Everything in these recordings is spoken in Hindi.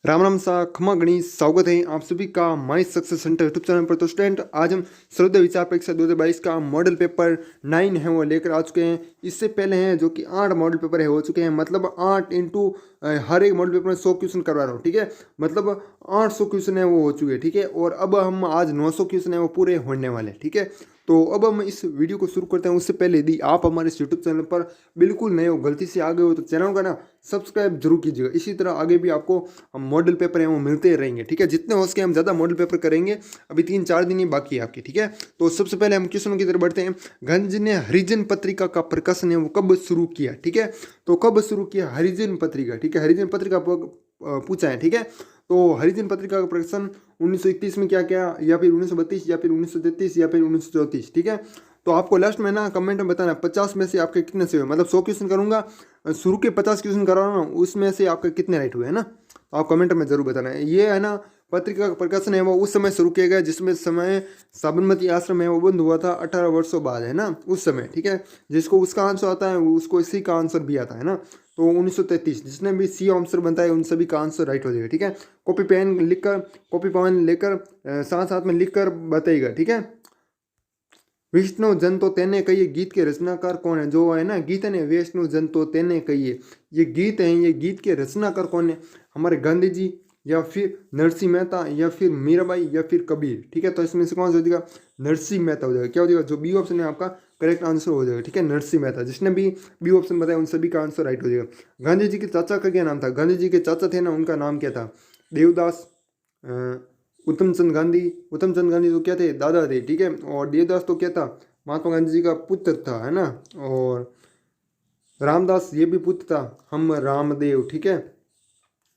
राम राम सा खमा गणित स्वागत है आप सभी का my success centre YouTube channel पर। तो स्टूडेंट आज हम सर्वोदय विचार परीक्षा 2022 का मॉडल पेपर 9 है वो लेकर आ चुके हैं। इससे पहले हैं जो कि 8 मॉडल पेपर है हो चुके हैं, मतलब 8 इंटू हर एक मॉडल पेपर में 100 क्वेश्चन करवा रहा हूँ, ठीक है। मतलब 800 क्वेश्चन है वो हो चुके हैं, ठीक है। और अब हम आज 900 क्वेश्चन है वो पूरे होने वाले, ठीक है। तो अब हम इस वीडियो को शुरू करते हैं। उससे पहले यदि आप हमारे इस यूट्यूब चैनल पर बिल्कुल नए हो, गलती से आ गए हो, तो चैनल का ना सब्सक्राइब जरूर कीजिएगा। इसी तरह आगे भी आपको हम मॉडल पेपर हैं वो मिलते रहेंगे, ठीक है। जितने हो सके हम ज़्यादा मॉडल पेपर करेंगे। अभी 3-4 दिन ही बाकी है आपके, ठीक है। तो सबसे पहले हम क्वेश्चनों की तरफ बढ़ते हैं। गांधी जी ने हरिजन पत्रिका का प्रकाशन है वो कब शुरू किया, ठीक है। तो कब शुरू किया हरिजन पत्रिका, ठीक है। हरिजन पत्रिका पूछा है, ठीक है। तो हरिजन पत्रिका का प्रकाशन 1931 में क्या किया, या फिर 1932 या फिर 1933 या फिर 1934, ठीक है। तो आपको लास्ट में ना कमेंट में बताना 50 में से आपके कितने से हुए, मतलब 100 क्वेश्चन करूंगा, शुरू के 50 क्वेश्चन करा रहा हूँ, उसमें से आपके कितने राइट हुए है ना। तो आप कमेंट में जरूर बताना है। ये है ना पत्रिका का प्रकाशन है वो उस समय शुरू किया गया जिसमें समय साबरमती आश्रम है वो बंद हुआ था 18 वर्षों बाद, है ना, उस समय, ठीक है। जिसको उसका आंसर आता है उसको इसी का आंसर भी आता है ना। तो 1933 जिसने भी सी आंसर बनता है उन सभी का आंसर राइट हो जाएगा, ठीक है। कॉपी पेन लेकर साथ साथ में लिख कर बताइएगा, ठीक है। विष्णु जन तो तेने कहिए गीत के रचनाकार कौन है, जो है ना गीत है ना विष्णु जन तो तेने कहिए, ये गीत है, ये गीत के रचनाकार कौन है, हमारे गांधी जी या फिर नरसिंह मेहता या फिर मीराबाई या फिर कबीर, ठीक है। तो इसमें से कौन सा हो जाएगा, नरसिंह मेहता हो जाएगा। क्या हो जाएगा, जो बी ऑप्शन है आपका करेक्ट आंसर हो जाएगा, ठीक है, नरसिंह मेहता। जिसने भी बी ऑप्शन बताया उन सभी का आंसर राइट हो जाएगा। गांधी जी के चाचा का क्या नाम था, गांधी जी के चाचा थे ना उनका नाम क्या था, देवदास, उत्तमचंद गांधी तो क्या थे, दादा थे, ठीक है। और देवदास तो क्या था, महात्मा गांधी जी का पुत्र था, है ना। और रामदास ये भी पुत्र था, हम रामदेव, ठीक है,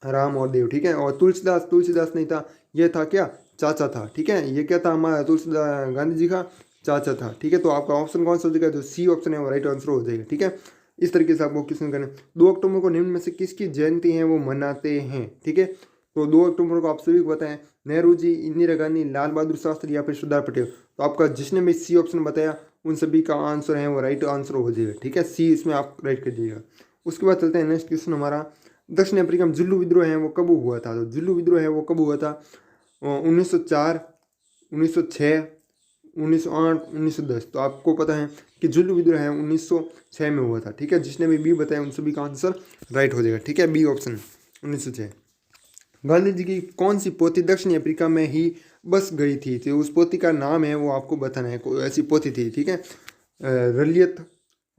राम और देव, ठीक है। और तुलसीदास नहीं था, ये था क्या, चाचा था, ठीक है। ये क्या था, हमारा तुलसीदास गांधी जी का चाचा था, ठीक है। तो आपका ऑप्शन कौन सा हो जाएगा, जो सी ऑप्शन है वो राइट आंसर हो जाएगा, ठीक है। इस तरीके से आपको क्वेश्चन करना है। 2 अक्टूबर को निम्न में से किसकी जयंती है वो मनाते हैं, ठीक है। तो 2 अक्टूबर को आप सभी को बताएं, नेहरू जी, इंदिरा गांधी, लाल बहादुर शास्त्री या फिर सरदार पटेल। तो आपका जिसने भी सी ऑप्शन बताया उन सभी का आंसर है वो राइट आंसर हो जाएगा, ठीक है। सी इसमें आप राइट कर दीजिएगा। उसके बाद चलते हैं नेक्स्ट क्वेश्चन हमारा। दक्षिण अफ्रीका में जुल्लू विद्रोह है वो कब हुआ था, तो जुल्लू विद्रोह है वो कब हुआ था, 1904, 1906, 1908, 1910। तो आपको पता है कि जुल्लू विद्रोह है 1906 में हुआ था, ठीक है। जिसने भी बी बताया उन सभी का आंसर राइट हो जाएगा, ठीक है, बी ऑप्शन 1906। गांधी जी की कौन सी पोथी दक्षिण अफ्रीका में ही बस गई थी, तो उस पोथी का नाम है वो आपको बताना है, कोई ऐसी पोथी थी, ठीक है। रलियत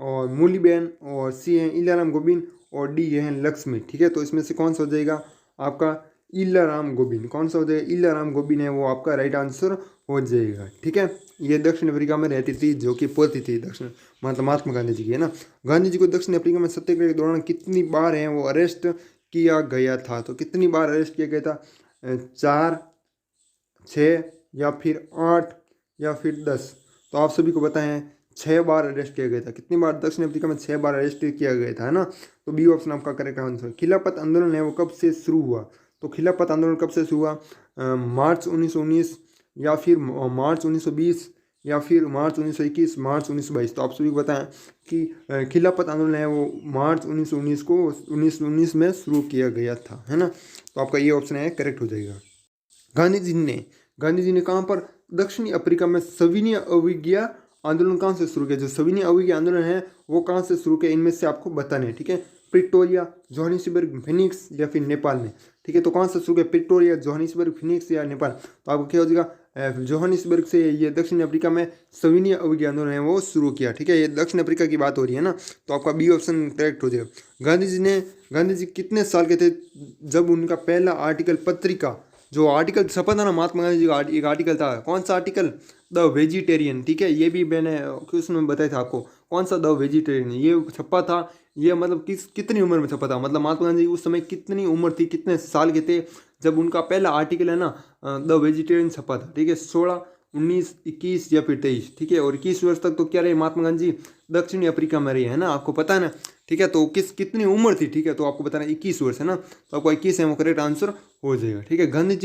और मूलीबेन और सी है इलाराम गोबिंद और डी है लक्ष्मी, ठीक है। तो इसमें से कौन सा हो जाएगा आपका इलाराम गोबिंद, कौन सा हो जाएगा, इलाराम गोबिंद है वो आपका राइट आंसर हो जाएगा, ठीक है। ये दक्षिण अफ्रीका में रहती थी जो कि पोथी थी दक्षिण मतलब महात्मा गांधी जी की, है ना। गांधी जी को दक्षिण अफ्रीका में सत्याग्रह के दौरान कितनी बार है वो अरेस्ट किया गया था, तो कितनी बार अरेस्ट किया गया था, 4, 6 या फिर 8 या फिर 10। तो आप सभी को बताएं 6 बार अरेस्ट किया गया था। कितनी बार, दक्षिण अफ्रीका में 6 बार अरेस्ट किया गया था, है ना। तो बी ऑप्शन आपका करेक्ट आंसर। खिलाफत आंदोलन है वो कब से शुरू हुआ, तो खिलाफत आंदोलन कब से शुरू हुआ, मार्च 1919 या फिर मार्च 1920 या फिर मार्च 1921, मार्च 1922। तो आप सभी को बताएं कि खिलाफत आंदोलन है वो मार्च 1919 को 1919 में शुरू किया गया था, है ना। तो आपका ये ऑप्शन है करेक्ट हो जाएगा। गांधी जी ने कहाँ पर, दक्षिणी अफ्रीका में सविनय अवज्ञा आंदोलन कहाँ से शुरू किया, जो सविनय अवज्ञा आंदोलन है वो कहाँ से शुरू किया, इनमें से आपको बताने हैं, ठीक है। प्रिटोरिया, जोहानिसबर्ग, फिनिक्स या फिर नेपाल में, ठीक है। तो कहाँ से शुरू किया, प्रिटोरिया, जोहानिसबर्ग, फिनिक्स या नेपाल। तो आपको क्या हो जाएगा, जोहानिसबर्ग से ये दक्षिण अफ्रीका में सविनय अवज्ञा आंदोलन है वो शुरू किया, ठीक है। ये दक्षिण अफ्रीका की बात हो रही है ना। तो आपका बी ऑप्शन करेक्ट हो जाएगा। गांधी जी कितने साल के थे जब उनका पहला आर्टिकल पत्रिका, जो आर्टिकल छपा था ना महात्मा गांधी जी का, एक आर्टिकल था, कौन सा आर्टिकल, द वेजिटेरियन, ठीक है। ये भी मैंने क्वेश्चन में बताया था आपको, कौन सा, द वेजिटेरियन, ये छपा था। ये मतलब कितनी उम्र में छपा था, मतलब महात्मा गांधी उस समय कितनी उम्र थी, कितने साल के थे जब उनका पहला आर्टिकल है ना द वेजिटेरियन छपा था, ठीक है। 16, 19, 21 या फिर 23, ठीक है। और 21 वर्ष तक तो क्या रहे महात्मा गांधी दक्षिणी अफ्रीका में रहे, है ना, आपको पता है ना, ठीक है। तो कितनी उम्र थी, ठीक है। तो आपको बताना 21 वर्ष, है ना। तो आपको 21 है वो करेक्ट आंसर हो जाएगा, ठीक है। गांधी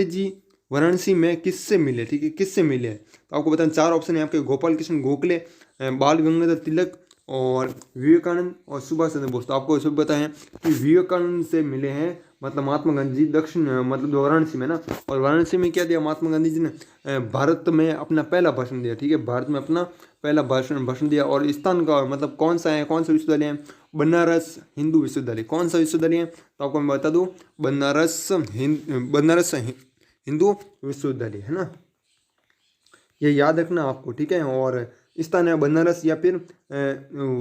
जी वाराणसी में किससे मिले, ठीक है, किससे मिले। तो आपको बताना 4 ऑप्शन है आपके, गोपाल कृष्ण गोखले, बाल गंगाधर तिलक और विवेकानंद और सुभाष चंद्र बोस। तो आपको सब बताएं कि विवेकानंद से मिले हैं मतलब महात्मा गांधी जी दक्षिण मतलब वाराणसी में ना, और वाराणसी में क्या दिया महात्मा गांधी जी ने, भारत में अपना पहला भाषण दिया, ठीक है, भारत में अपना पहला भाषण दिया। और स्थान का मतलब कौन सा है, कौन सा विश्वविद्यालय है, बनारस हिंदू विश्वविद्यालय। कौन सा विश्वविद्यालय है, तो आपको मैं बता दूँ, बनारस हिंदू विश्वविद्यालय है ना, ये याद रखना आपको, ठीक है। और स्थान है बनारस या फिर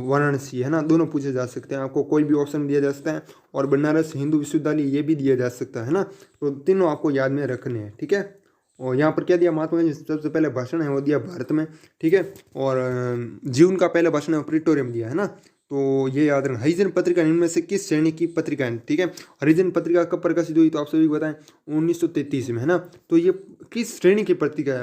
वाराणसी है ना, दोनों पूछे जा सकते हैं, आपको कोई भी ऑप्शन दिया जा सकता है। और बनारस हिंदू विश्वविद्यालय ये भी दिया जा सकता है ना, तो तीनों आपको याद में रखने हैं, ठीक है। और यहाँ पर क्या दिया, महात्मा गांधी सबसे पहले भाषण है वो दिया भारत में, ठीक है। और जीवन का पहला भाषण है प्रिटोरियम दिया है ना, तो ये याद रखना। हरिजन पत्रिका निम्न में से किस श्रेणी की पत्रिका है, ठीक है। हरिजन पत्रिका कब प्रकाशित हुई, तो आप सभी बताएं 1933 में है ना। तो ये किस श्रेणी की पत्रिका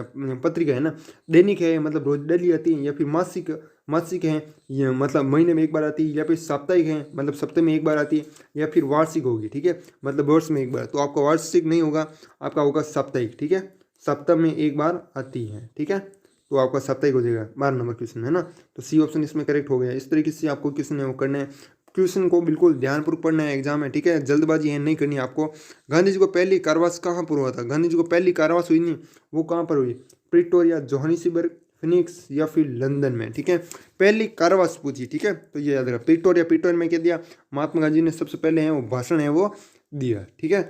है ना, दैनिक है मतलब रोज डेली आती है, या फिर मासिक है, ये मतलब महीने में एक बार आती है, या फिर साप्ताहिक है मतलब सप्ताह में एक बार आती है, या फिर वार्षिक होगी, ठीक है, मतलब वर्ष में एक बार। तो आपका वार्षिक नहीं होगा, आपका होगा साप्ताहिक, ठीक है, सप्ताह में एक बार आती है, ठीक है। तो आपका साप्ताहिक हो जाएगा। 12 नंबर क्वेश्चन है ना, तो सी ऑप्शन इसमें करेक्ट हो गया। इस तरीके से आपको क्वेश्चन है वो करना है, क्वेश्चन को बिल्कुल ध्यानपूर्वक पढ़ना है, एग्जाम है, ठीक है, जल्दबाजी है नहीं करनी आपको। गांधी जी को पहली कारावास कहाँ पर हुआ था, गांधी जी को पहली कारावास हुई नहीं, वो कहाँ पर हुई, प्रिटोरिया, जोहानिसबर्ग, फिनिक्स या फिर लंदन में, ठीक है। पहली कारावास पूछी, ठीक है, तो ये याद रखा प्रिटोरिया में क्या दिया, महात्मा गांधी ने सबसे पहले है वो भाषण है वो दिया, ठीक है।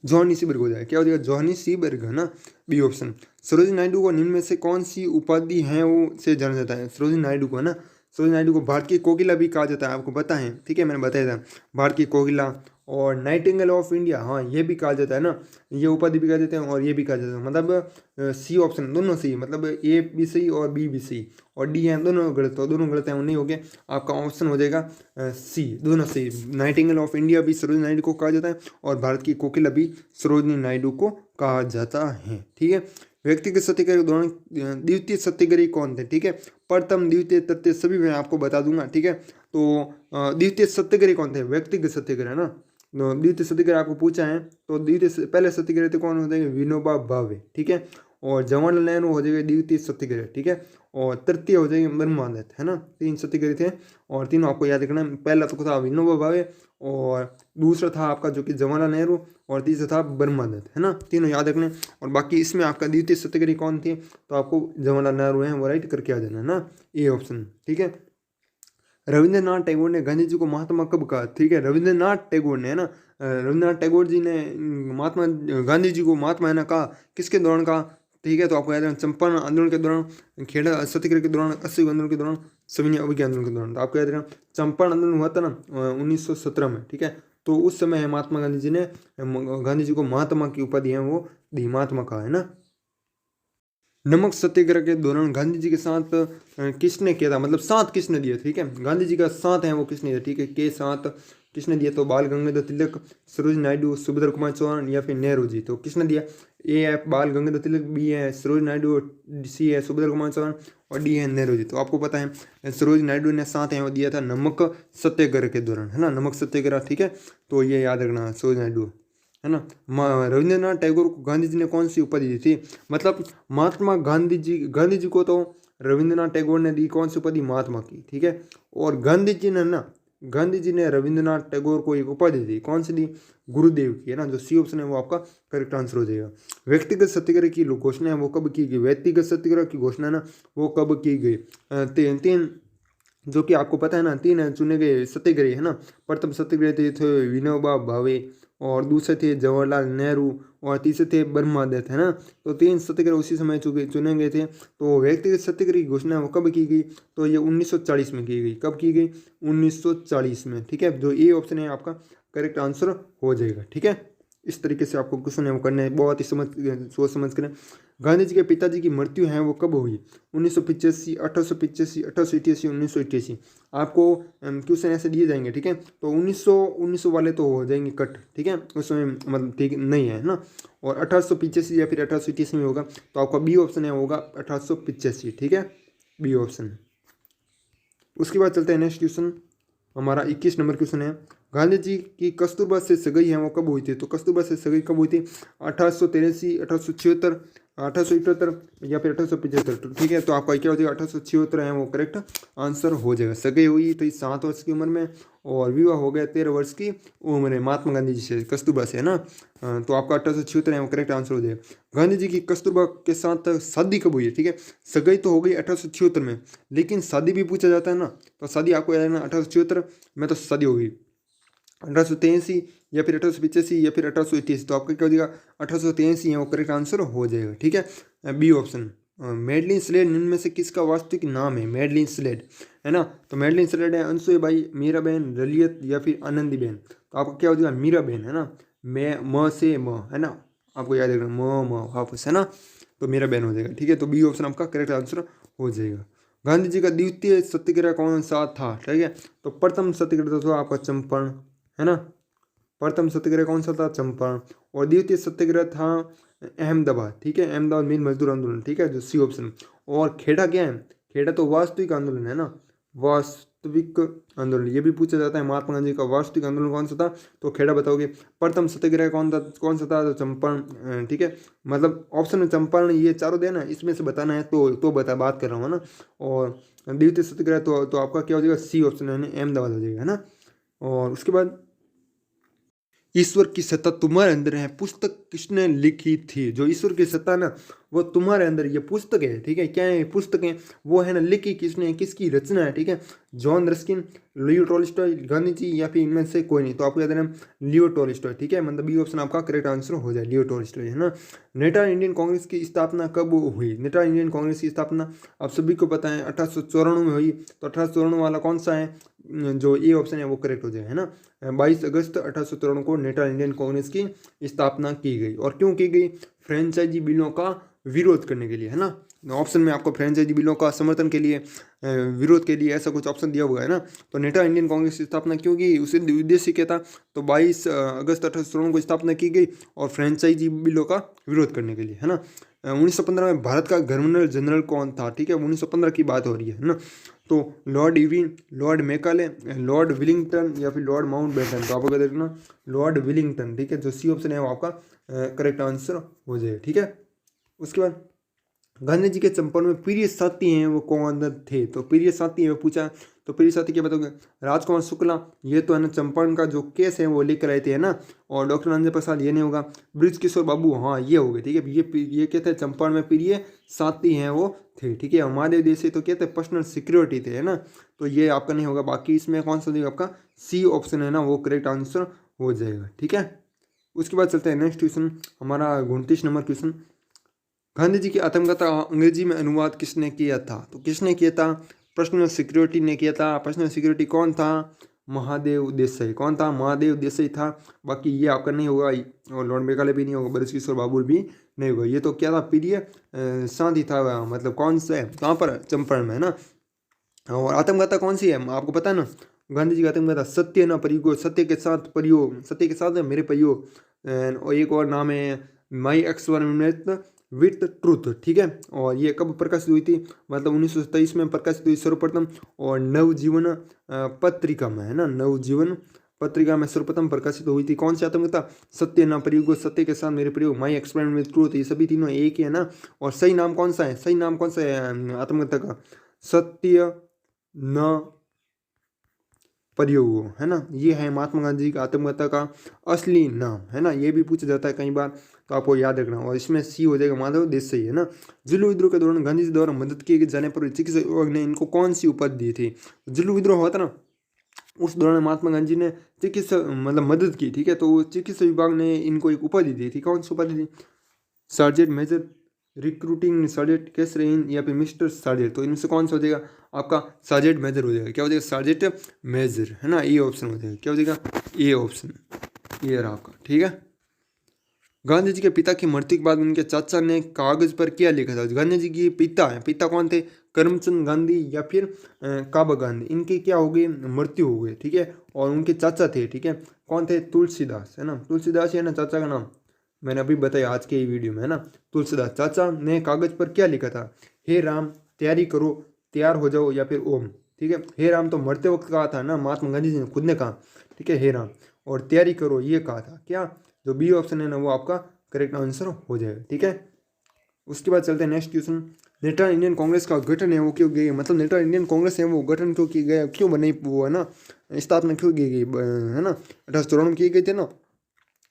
जोहानिसबर्ग हो जाएगा, क्या हो जाएगा, जोहानिसबर्ग है ना, बी ऑप्शन। सरोजिनी नायडू को निम्न में से कौन सी उपाधि है वो से जाना जाता है, सरोजिनी नायडू को है ना, सरोजिनी नायडू को भारत की कोकिला भी कहा जाता है, आपको पता है, ठीक है, मैंने बताया था, भारत की कोकिला। और नाइटिंगेल ऑफ इंडिया, हाँ ये भी कहा जाता है ना, ये उपाधि भी कहा जाते हैं और ये भी कहा जाता है, मतलब सी ऑप्शन दोनों सही, मतलब ए भी सही और बी भी सही, और डी है दोनों गलत, तो दोनों गलत है वो नहीं हो गए, आपका ऑप्शन हो जाएगा सी, दोनों सही। नाइटिंगेल ऑफ इंडिया भी सरोजिनी नायडू को कहा जाता है, और भारत की कोकिला भी सरोजिनी नायडू को कहा जाता है, ठीक है। व्यक्तिगत सत्याग्रह के दौरान द्वितीय सत्याग्रही कौन थे, ठीक है, प्रथम द्वितीय तृतीय सभी मैं आपको बता दूंगा, ठीक है। तो द्वितीय सत्याग्रही कौन थे, व्यक्तिगत सत्याग्रह ना, द्वितीय सत्याग्रह आपको पूछा है, तो द्वितीय पहले सत्याग्रह थे कौन होते हैं, विनोबा भावे, ठीक है। और जवाहरलाल नेहरू हो जाएगा द्वितीय सत्याग्रह, ठीक है। और तृतीय हो जाएगी ब्रह्मादत्त, है ना, 3 सत्याग्रही थे, और तीनों आपको याद रखना है। पहला तो था विनोबा भावे, और दूसरा था आपका जो कि जवाहरलाल नेहरू, और तीसरा था ब्रह्मादत्त, है ना, तीनों याद रखने। और बाकी इसमें आपका द्वितीय सत्याग्रही कौन थे, तो आपको जवाहरलाल नेहरू हैं वो राइट करके आ जाना है ना, ए ऑप्शन, ठीक है। रविंद्रनाथ टैगोर ने गांधी जी को महात्मा कब कहा, ठीक है, रविंद्रनाथ टैगोर ने है ना, रविंद्रनाथ टैगोर जी ने महात्मा गांधी जी को महात्मा है ना कहा, किसके दौरान कहा, ठीक है, तो आपको याद रखना चंपारण आंदोलन के दौरान, खेड़ा सत्याग्रह के दौरान, असहयोग आंदोलन के दौरान, सविनय अवज्ञा आंदोलन के दौरान। तो आपको याद रखना चंपारण आंदोलन हुआ था ना 1917 में, ठीक है, तो उस समय है महात्मा गांधी जी ने गांधी जी को महात्मा की उपाधि है वो दी, महात्मा कहा है ना। नमक सत्याग्रह के दौरान गांधी जी के साथ किसने किया था, मतलब साथ किसने दिया, ठीक है, गांधी जी का साथ है वो किसने दिया, ठीक है, के साथ किसने दिया, तो बाल गंगाधर तिलक, सरोज नायडू, सुभद्रा कुमार चौहान या फिर नेहरू जी। तो किसने दिया, ए है बाल गंगाधर तिलक, बी है सरोज नायडू, सी है सुभद्रा कुमार चौहान, और डी है नेहरू जी। तो आपको पता है सरोज नायडू ने साथ है वो दिया था नमक सत्याग्रह के दौरान, है ना, नमक सत्याग्रह, ठीक है, तो ये याद रखना सरोज नायडू, है ना। रविंद्रनाथ टैगोर को गांधी जी ने कौन सी उपाधि दी थी, मतलब महात्मा गांधी जी को तो रविंद्रनाथ टैगोर ने दी कौन सी उपाधि, महात्मा की, ठीक है। और गांधी जी ने रविंद्रनाथ टैगोर को एक उपाधि दी, कौन सी दी, गुरुदेव की, है ना, जो सी ऑप्शन है वो आपका करेक्ट आंसर हो जाएगा। व्यक्तिगत सत्याग्रह की घोषणा है वो कब की गई, व्यक्तिगत सत्याग्रह की घोषणा ना वो कब की गई, तीन जो कि आपको पता है ना, 3 चुने गए सत्याग्रही, है ना। प्रथम सत्याग्रही थे विनोबा भावे, और दूसरे थे जवाहरलाल नेहरू, और तीसरे थे ब्रह्मादत्त, है ना। तो 3 सत्याग्रह उसी समय चुने गए थे। तो व्यक्तिगत सत्याग्रह की घोषणा वो कब की गई, तो ये 1940 में की गई, कब की गई, 1940 में, ठीक है, जो ए ऑप्शन है आपका करेक्ट आंसर हो जाएगा, ठीक है। इस तरीके से आपको क्वेश्चन है वो करना है, बहुत ही सोच समझ कर। गांधी जी के पिताजी की मृत्यु है वो कब हुई, 1985, 1885, 1888, 1988। आपको क्वेश्चन ऐसे दिए जाएंगे, ठीक है, तो 1900 वाले तो हो जाएंगे कट, ठीक है, उसमें मतलब ठीक नहीं है ना। और 1885 या फिर 1888 में होगा, तो आपका बी ऑप्शन है होगा 1885, ठीक है, बी ऑप्शन। उसके बाद चलते हैं नेक्स्ट क्वेश्चन, हमारा 21 नंबर क्वेश्चन है, गांधी जी की कस्तूरबा से सगाई है वो कब हुई थी? तो कस्तूरबा से सगाई कब हुई थी? 1883, 1876, 1878 या फिर 1875। ठीक है, तो आपका क्या हो जाएगा? 1876 है वो करेक्ट आंसर हो जाएगा। सगाई हुई तो 7 वर्ष की उम्र में और विवाह हो गया 13 वर्ष की उम्र में महात्मा गांधी जी से, कस्तूरबा से, है ना। तो आपका 1876 है वो करेक्ट आंसर हो जाएगा। गांधी जी की कस्तूरबा के साथ शादी कब हुई है? ठीक है, सगाई तो हो गई 1876 में, लेकिन शादी भी पूछा जाता है ना, तो शादी आपको याद है ना, 1876 में तो शादी हो गई। 1883 या फिर 1885 या फिर 1888, तो आपका क्या हो जाएगा? 1883 है वो करेक्ट आंसर हो जाएगा। ठीक है, बी ऑप्शन। मेडलिन स्लेड निम्न में से किसका वास्तविक नाम है? मेडलिन स्लेड, है ना। तो मेडलिन स्लेड है अनसुईबाई, मीराबेन, रलियत या फिर आनंदीबेन। तो आपका क्या हो जाएगा? मीराबेन, है ना। मैं म से म, है ना, आपको याद रखना म वापस, है ना, तो मीराबेन हो जाएगा। ठीक है, तो बी ऑप्शन आपका करेक्ट आंसर हो जाएगा। गांधी जी का द्वितीय सत्याग्रह कौन सा था? ठीक है, तो प्रथम सत्याग्रह तो था आपका चंपारण, है ना। प्रथम सत्याग्रह कौन सा था? चंपारण। और द्वितीय सत्याग्रह था अहमदाबाद। ठीक है, अहमदाबाद मिल मजदूर आंदोलन। ठीक है, जो सी ऑप्शन। और खेड़ा क्या है? खेड़ा तो वास्तविक आंदोलन, है ना, वास्तविक आंदोलन। ये भी पूछा जाता है महात्मा गांधी का वास्तविक आंदोलन कौन सा था? तो खेड़ा बताओगे। प्रथम सत्याग्रह कौन सा था? तो चंपारण। ठीक है, मतलब ऑप्शन में चंपारण ये चारों देना, इसमें से बताना है तो बात कर रहा हूँ, है ना। और द्वितीय सत्याग्रह तो आपका क्या हो जाएगा? सी ऑप्शन, यानी अहमदाबाद हो जाएगा, है ना। और उसके बाद ईश्वर की सत्ता तुम्हारे अंदर है, पुस्तक किसने लिखी थी? जो ईश्वर की सत्ता ना, वो तुम्हारे अंदर, ये पुस्तक है। ठीक है, क्या है? पुस्तक है वो, है ना। लिखी किसने, किसकी रचना है? ठीक है, John Ruskin, Leo Tolstoy, Gandhi ji या फिर इनमें से कोई नहीं। तो आपको याद है लियो टॉल्स्टॉय। ठीक है, मतलब बी ऑप्शन आपका करेक्ट आंसर हो जाए, लियो टॉल्स्टॉय, है ना। नेटाल इंडियन कांग्रेस की स्थापना कब हुई? नेटाल इंडियन कांग्रेस की स्थापना आप सभी को पता है 1894 में हुई। तो 1894 वाला कौन सा है? जो ए ऑप्शन है वो करेक्ट हो जाए, है ना। 22 अगस्त 1894 को नेटाल इंडियन कांग्रेस की स्थापना की गई। और क्यों की गई? फ्रेंचाइजी बिलों का विरोध करने के लिए, है ना। ऑप्शन में आपको फ्रेंचाइजी बिलों का समर्थन के लिए, विरोध के लिए ऐसा कुछ ऑप्शन दिया हुआ है ना। तो नेटाल इंडियन कांग्रेस की स्थापना क्यों की? उसे उद्देश्य क्या था? तो 22 अगस्त 1894 को स्थापना की गई और फ्रेंचाइजी बिलों का विरोध करने के लिए, है ना। 1915 में भारत का गवर्नर जनरल कौन था? ठीक है, 1915 की बात हो रही है ना। तो Lord Irwin, Lord Macaulay, Lord Willingdon या फिर लॉर्ड माउंटबेटन। तो आपको देखना लॉर्ड विलिंगटन। ठीक है, जो सी ऑप्शन है वो आपका करेक्ट आंसर हो जाए। ठीक है, उसके बाद गांधी जी के चंपारण में प्रिय साथी हैं वो कौन थे? तो प्रिय साथी है वो पूछा, तो प्रिय साथी क्या बताओगे? राजकुमार शुक्ला, ये तो है ना चंपारण का जो केस है वो लेकर आए थे, है ना। और डॉक्टर राजेंद्र प्रसाद, ये नहीं होगा। ब्रिज किशोर बाबू, हाँ ये हो गए। ठीक है, ये क्या थे? चंपारण में प्रिय साथी हैं वो थे। ठीक है, महादेव देसाई तो क्या थे? पर्सनल सिक्योरिटी थे, है ना। तो ये आपका नहीं होगा। बाकी इसमें कौन सा देगा? आपका सी ऑप्शन है ना वो करेक्ट आंसर हो जाएगा। ठीक है, उसके बाद चलते हैं नेक्स्ट क्वेश्चन, हमारा 29 नंबर क्वेश्चन। गांधी जी की आत्मकथा अंग्रेजी में अनुवाद किसने किया था? तो किसने किया था? पर्सनल सिक्योरिटी ने किया था। पर्सनल सिक्योरिटी कौन था? महादेव देसाई। कौन था? महादेव देसाई था। बाकी ये आपका नहीं होगा, और लॉर्ड मेघालय भी नहीं होगा, ब्रज किशोर बाबुल भी नहीं होगा। ये तो क्या था? प्रिय साथी था, मतलब कौन सा है? कहाँ पर? चंपारण में, है ना। और आत्मकथा कौन सी है आपको पता है ना? गांधी जी की आत्मकथा सत्य न परियो, सत्य के साथ परियो, सत्य के साथ मेरे परियो। और एक और नाम है माई एक्सपेरिमेंट विथ ट्रूथ। ठीक है, और ये कब प्रकाशित हुई थी? मतलब 1927 में प्रकाशित हुई सर्वप्रथम, और नवजीवन पत्रिका में, है ना। नवजीवन पत्रिका में सर्वप्रथम प्रकाशित हुई थी। कौन सी आत्मकथा? सत्य न प्रयोग, सत्य के साथ मेरे प्रयोग, माई एक्सपेरिमेंट विथ ट्रूथ। ये सभी तीनों एक ही है ना। और सही नाम कौन सा है? सही नाम कौन सा है आत्मकथा का? सत्य न प्रयोग, है ना। ये है महात्मा गांधी की आत्मकथा का असली नाम, है ना। ये भी पूछा जाता है कई बार, तो आपको याद रखना। और इसमें सी हो जाएगा माधव देसाई, है ना। जुलू विद्रोह के दौरान गांधी जी द्वारा मदद किए जाने पर चिकित्सा विभाग ने इनको कौन सी उपाधि दी थी? जुलू विद्रोह हुआ था ना, उस दौरान महात्मा गांधी जी ने चिकित्सा मतलब मदद की। ठीक है, तो चिकित्सा विभाग ने इनको एक उपाधि दी थी। कौन सी उपाधि थी? सार्जेंट मेजर, रिक्रूटिंग सर्जेंट, केसरेन या फिर मिस्टर सार्जेंट। तो इनमें से कौन सा हो जाएगा? आपका सार्जेंट मेजर हो जाएगा। क्या हो जाएगा? सार्जेंट मेजर, है ना। ए ऑप्शन हो जाएगा। क्या हो जाएगा? ए ऑप्शन, ये रहा आपका। ठीक है, गांधी जी के पिता की मृत्यु के बाद उनके चाचा ने कागज पर क्या लिखा था? गांधी जी के पिता है, पिता कौन थे? करमचंद गांधी या फिर काबा गांधी। इनकी क्या हो गई? मृत्यु हो गई। ठीक है, और उनके चाचा थे। ठीक है, कौन थे? तुलसीदास, है ना। तुलसीदास है ना चाचा का नाम, मैंने अभी बताया आज के वीडियो में, है ना। तुलसीदास। चाचा ने कागज पर क्या लिखा था? हे राम, तैयारी करो, तैयार हो जाओ, या फिर ओम। ठीक है। हे राम तो मरते वक्त कहा था ना, महात्मा गांधी जी ने खुद ने कहा, ठीक है, हे राम। और तैयारी करो ये कहा था, क्या? जो बी ऑप्शन है ना वो आपका करेक्ट आंसर हो जाएगा, ठीक है। उसके बाद चलते हैं next question. National Indian Congress का गठन है वो क्यों गई, मतलब नेशनल इंडियन कांग्रेस है वो गठन क्यों की गया, क्यों बनी, वो है ना स्थापना क्यों की गई, है ना 1854 में की गई थी ना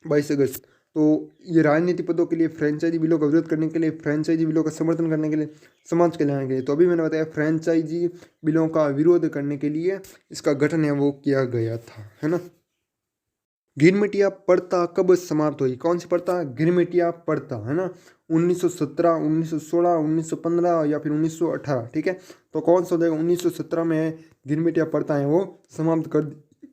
22 अगस्त। तो ये राजनीति पदों के लिए, फ्रेंचाइजी बिलों का विरोध करने के लिए, फ्रेंचाइजी बिलों का समर्थन करने के लिए, समाज कल्याण के लिए। तो अभी मैंने बताया फ्रेंचाइजी बिलों का विरोध करने के लिए इसका गठन है वो किया गया था, है ना। गिरमिटिया प्रथा कब समाप्त हुई, कौन सी प्रथा? गिरमिटिया प्रथा, है ना 1917, 1916, 1915 या फिर 1918, ठीक है। तो कौन सा हो जाएगा? 1917 में गिरमिटिया प्रथा है वो समाप्त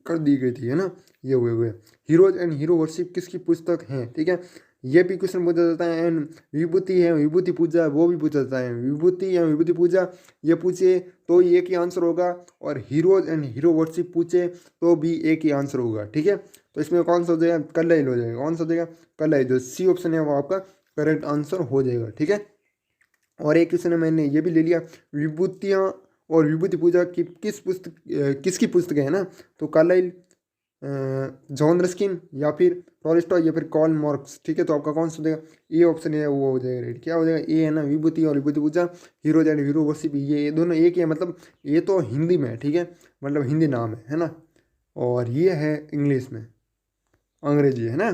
कर दी गई थी, है ना। ये हुए हीरोज एंड हीरो वर्शिप किसकी पुस्तक है, ठीक है। ये भी क्वेश्चन पूछा जाता है। एंड विभूति है, विभूति पूजा, वो भी पूछा जाता है। विभूति या विभूति पूजा ये पूछे तो एक ही आंसर होगा, और हीरोज एंड हीरो वर्शिप पूछे तो भी एक ही आंसर होगा, ठीक है। तो इसमें कौन सा हो जाएगा? कल्लाइल हो जाएगा। कौन सा हो जाएगा? कल्लाइल। जो सी ऑप्शन है वो आपका करेक्ट आंसर हो जाएगा, ठीक है। और एक क्वेश्चन है मैंने ये भी ले लिया, विभूतियाँ और विभूति पूजा की किस पुस्तक, किसकी पुस्तक है ना। तो कार्लाइल, जॉन रस्किन या फिर टॉलस्टॉय या फिर कार्ल मार्क्स, ठीक है। तो आपका कौन सा हो जाएगा? ए ऑप्शन है वो हो जाएगा राइट। क्या हो जाएगा? ए है ना, विभूति और विभूति पूजा, हीरोज एंड हीरो वर्शिप, ये दोनों एक ही है, मतलब ये तो हिंदी में है, ठीक है, मतलब हिंदी नाम है ना। और ये है इंग्लिश में, अंग्रेजी, है ना।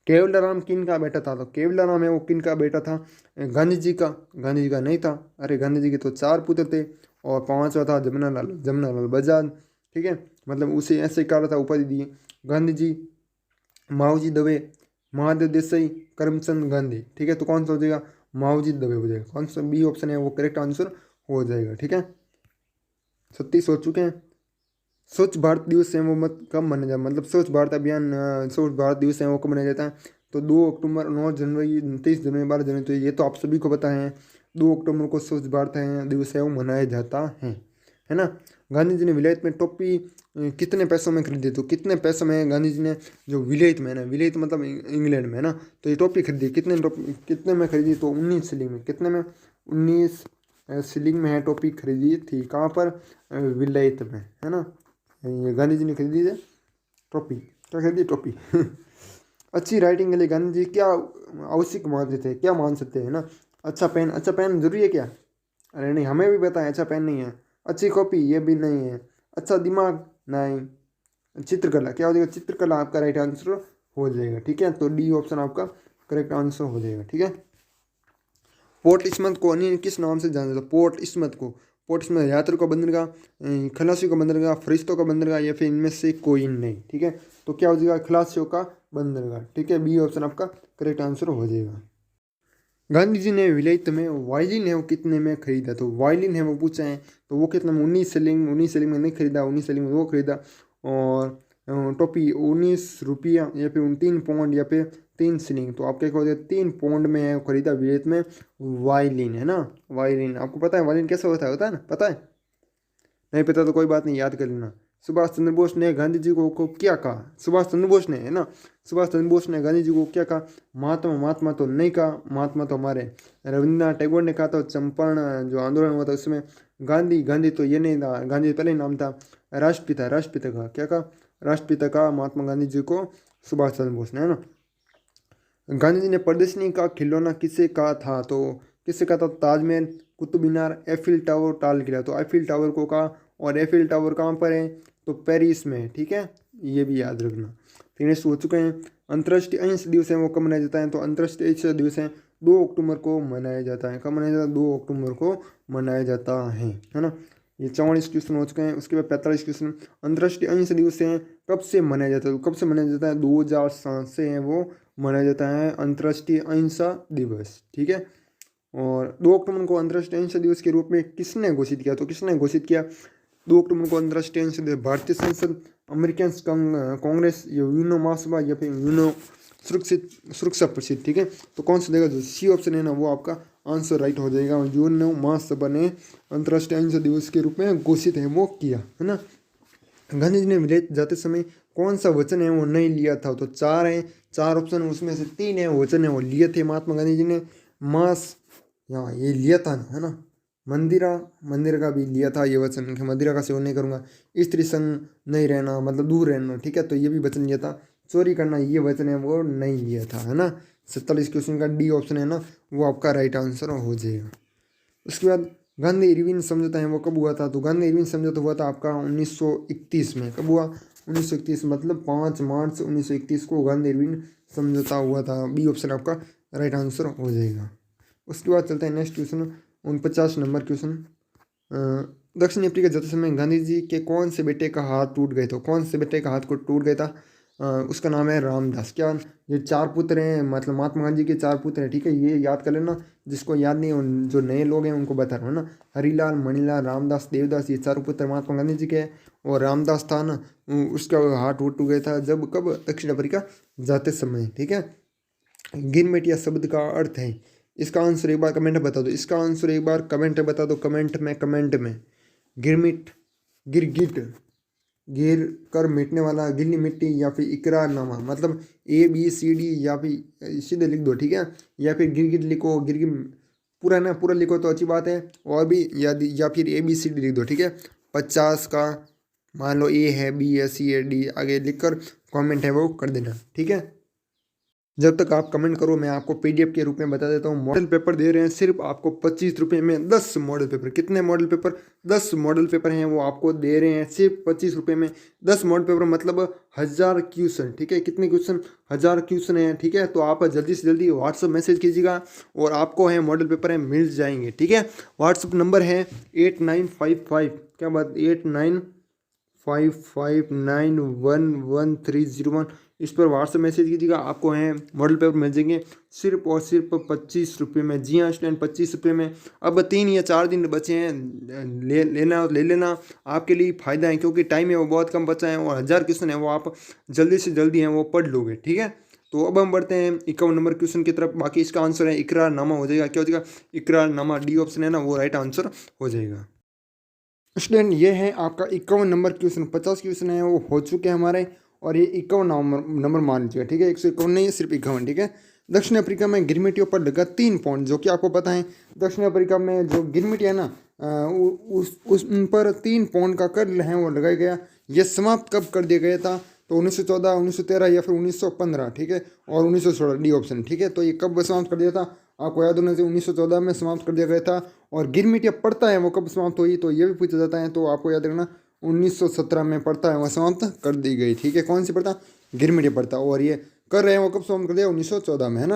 केवलाराम किन का बेटा था? तो केवलाराम है वो किन का बेटा था? गांधी जी का। गांधी जी का नहीं था, अरे गांधी जी के तो 4 पुत्र थे, और 5वां था जमनालाल बजाज, ठीक है। मतलब उसे ऐसे कहा था, उपाधि दी गांधी जी, माओजी दवे, महादेव देसाई, करमचंद गांधी, ठीक है। तो कौन सा हो जाएगा? माओजी दवे हो जाएगा। कौन सा बी ऑप्शन है वो करेक्ट आंसर हो जाएगा, ठीक है। 36 हो चुके हैं। स्वच्छ भारत दिवस है वो मत कब मनाया जाता, मतलब स्वच्छ भारत अभियान, स्वच्छ भारत दिवस है वो कब मनाया जाता है? तो 2 अक्टूबर, 9 जनवरी, 23 जनवरी, 12 जनवरी। तो ये तो आप सभी को पता है, 2 अक्टूबर को स्वच्छ भारत दिवस है वो मनाया जाता है ना। गांधी जी ने विलायत में टोपी कितने पैसों में खरीदी? तो कितने पैसों में गांधी जी ने जो विलायत में है ना, विलायत मतलब इंग्लैंड में है ना, तो ये टोपी खरीदी, कितने में खरीदी? तो 19 शिलिंग में। कितने में? 19 शिलिंग में है टोपी खरीदी थी। कहाँ पर? विलायत में, है ना। ये गांधी जी ने खरीदी है टोपी, क्या खरीदी? टोपी। अच्छी राइटिंग के लिए गांधी जी क्या आवश्यक मानते थे, क्या मान सकते हैं ना? अच्छा पेन, अच्छा पेन जरूरी है क्या? अरे नहीं, हमें भी पता है अच्छा पेन नहीं है। अच्छी कॉपी, ये भी नहीं है। अच्छा दिमाग, नहीं। चित्रकला, क्या हो जाएगा? चित्रकला आपका राइट आंसर हो जाएगा, ठीक है। तो डी ऑप्शन आपका करेक्ट आंसर हो जाएगा, ठीक है। पोर्ट इस्मत को अन्य किस नाम से जाना जाता है? पोर्ट इस्मत को, पोर्ट इस्मत यात्रियों का बंदरगाह, खलासियों का बंदरगाह, फरिश्तों का बंदरगाह, या फिर इनमें से कोई नहीं, ठीक है। तो क्या हो जाएगा? खलासियों का बंदरगाह, ठीक है। बी ऑप्शन आपका करेक्ट आंसर हो जाएगा। गांधी जी ने विलायत में वायलिन है वो कितने में खरीदा? तो वायलिन है वो पूछा है, तो वो कितना में? 19 शिलिंग, 19 शिलिंग में नहीं खरीदा, 19 शिलिंग में वो खरीदा। और टोपी 19 रुपया, या फिर 3 पौंड, या फिर 3 शिलिंग। तो आप क्या कहोगे? 3 पौंड में है खरीदा विलायत में वायलिन, है ना। वायलिन आपको पता है वायलिन कैसा होता है ना, पता है? नहीं पता तो कोई बात नहीं, याद कर लेना। सुभाष चंद्र बोस ने गांधी जी को क्या कहा? सुभाष चंद्र बोस ने, है ना, सुभाष चंद्र बोस ने गांधी जी को क्या कहा? महात्मा, महात्मा तो नहीं कहा, महात्मा तो हमारे रविन्द्रनाथ टैगोर ने कहा था। चंपारण जो आंदोलन हुआ था उसमें गांधी, गांधी तो ये नहीं था, गांधी पहले ही नाम था। राष्ट्रपिता, राष्ट्रपिता का क्या कहा? राष्ट्रपिता का महात्मा गांधी जी को सुभाष चंद्र बोस ने, है ना। गांधी जी ने प्रदर्शनी का खिलौना किसे कहा था? तो किससे कहा था? ताजमहल, कुतुब मीनार, एफिल टावर, टाल किला। तो एफिल टावर को कहा, और एफिल टावर कहाँ पर है? तो पेरिस में है, ठीक है, ये भी याद रखना। फिर नेक्स्ट हो चुके हैं। अंतर्राष्ट्रीय अहिंसा दिवस है वो कब मनाया जाता है? तो अंतर्राष्ट्रीय अहिंसा दिवस है 2 अक्टूबर को मनाया जाता है। कब मनाया जाता है? 2 अक्टूबर को मनाया जाता है ना। ये 44 क्वेश्चन हो चुके हैं। उसके बाद 45 क्वेश्चन। अंतर्राष्ट्रीय अहिंसा दिवस है कब से मनाया जाता है? तो कब से मनाया जाता है? 2007 से है वो मनाया जाता है अंतर्राष्ट्रीय अहिंसा दिवस, ठीक है। और 2 अक्टूबर को अंतर्राष्ट्रीय अहिंसा दिवस के रूप में किसने घोषित किया? तो किसने घोषित किया 2 अक्टूबर को अंतर्राष्ट्रीय अहिंसा दिवस? भारतीय संसद, अमेरिकन कांग्रेस, या यूनो महासभा, या फिर यूनो सुरक्षा परिषद, ठीक है। तो कौन सा देगा? जो सी ऑप्शन है ना वो आपका आंसर राइट हो जाएगा। यूनो महासभा ने अंतर्राष्ट्रीय अहिंसा दिवस के रूप में घोषित है वो किया, है ना। गांधी जी ने विलेज जाते समय कौन सा वचन है वो नहीं लिया था? तो 4 हैं, 4 ऑप्शन, उसमें से 3 है वचन है वो लिए थे महात्मा गांधी जी ने। मांस, यहाँ ये लिया था ना, है ना, मंदिरा, मंदिर का भी लिया था ये वचन कि मंदिरा का सेवन नहीं करूँगा। स्त्री संग नहीं रहना मतलब दूर रहना, ठीक है, तो ये भी वचन लिया था। चोरी करना ये वचन है वो नहीं लिया था, है ना। 47 क्वेश्चन का डी ऑप्शन है ना, वो आपका राइट आंसर हो जाएगा। उसके बाद गांधी इरविन समझौता है वो कब हुआ था, तो गांधी इरविन समझौता हुआ था आपका 1931 में। कब हुआ? 1931 मतलब 5 मार्च 1931 को गांधी इरविन समझौता हुआ था। बी ऑप्शन आपका राइट आंसर हो जाएगा। उसके बाद चलते हैं नेक्स्ट क्वेश्चन, 49 नंबर क्वेश्चन। दक्षिण अफ्रीका जाते समय गांधी जी के कौन से बेटे का हाथ टूट गए थे? कौन से बेटे का हाथ को टूट गया था? उसका नाम है रामदास। क्या? ये 4 पुत्र हैं, मतलब महात्मा गांधी के 4 पुत्र हैं, ठीक है, ये याद कर लेना। जिसको याद नहीं, उन जो नए लोग हैं उनको बता रहा हूँ ना। हरीलाल, मणिलाल, रामदास, देवदास, ये 4 पुत्र महात्मा गांधी जी के हैं। और रामदास था ना, उसका हाथ टूट गया था जब, कब? दक्षिण अफ्रीका जाते समय, ठीक है। गिरमिटिया शब्द का अर्थ है, इसका आंसर एक बार कमेंट में बता दो। इसका आंसर एक बार कमेंट में बता दो, कमेंट में। गिरमिट, गिरगिट, गिर कर मिटने वाला, गिल्ली मिट्टी, या फिर इकरारनामा, मतलब ABCD, या फिर सीधे लिख दो, ठीक है। या फिर गिरगिट लिखो, गिरगिट पूरा ना, पूरा लिखो तो अच्छी बात है। और भी या फिर ABCD लिख दो, ठीक है। 50 का मान लो A है, B है, C है, D आगे लिखकर कमेंट है वो कर देना, ठीक है। जब तक आप कमेंट करो मैं आपको PDF के रूप में बता देता हूँ। मॉडल पेपर दे रहे हैं सिर्फ आपको 25 रुपये में 10 मॉडल पेपर। कितने मॉडल पेपर? 10 मॉडल पेपर हैं वो आपको दे रहे हैं सिर्फ 25 रुपये में। 10 मॉडल पेपर मतलब 1000 क्वेश्चन, ठीक है। कितने क्वेश्चन? 1000 क्वेश्चन हैं, ठीक है। तो आप जल्दी से जल्दी व्हाट्सअप मैसेज कीजिएगा और आपको है मॉडल पेपर है मिल जाएंगे, ठीक है। व्हाट्सअप नंबर है 8955, क्या बात, 8955911301। इस पर व्हाट्सएप मैसेज कीजिएगा, आपको हैं मॉडल पेपर मिल जाएंगे सिर्फ और सिर्फ 25 रुपये में। जी हाँ स्टूडेंट, 25 रुपये में। अब 3 या 4 दिन बचे हैं, ले लेना, आपके लिए फ़ायदा है क्योंकि टाइम है वो बहुत कम बचा है और 1000 क्वेश्चन है वो आप जल्दी से जल्दी हैं वो पढ़ लोगे, ठीक है। तो अब हम बढ़ते हैं 51 नंबर क्वेश्चन की तरफ। बाकी इसका आंसर है इकरारनामा हो जाएगा। क्या हो जाएगा? इकरारनामा, डी ऑप्शन है ना, वो राइट आंसर हो जाएगा। स्टूडेंट ये है आपका 51 नंबर क्वेश्चन। 50 क्वेश्चन है वो हो चुके हैं हमारे, और ये 51 नंबर मान लीजिएगा, ठीक है। 151 नहीं, सिर्फ 51, ठीक है। दक्षिण अफ्रीका में गिरमिटियों पर लगा 3 पॉइंट, जो कि आपको पता है दक्षिण अफ्रीका में जो गिरमिटी है ना, उस उन पर 3 पॉइंट का कर है वो लगाया गया। ये समाप्त कब कर दिया गया था? तो 1914, 1913 या फिर 1915, ठीक है। और 1916 डी ऑप्शन, ठीक है। तो ये कब समाप्त कर दिया था? आपको याद होना चाहिए 1914 में समाप्त कर दिया गया था। और गिरमिटिया पड़ता है वो कब समाप्त हुई, तो ये भी पूछा जाता है, तो आपको याद रखना 1917 में पड़ता है वो समाप्त कर दी गई, ठीक है। कौन सी पड़ता? गिरमिटिया पड़ता। और ये कर रहे हैं वो कब समाप्त कर दिया? 1914 में, है ना।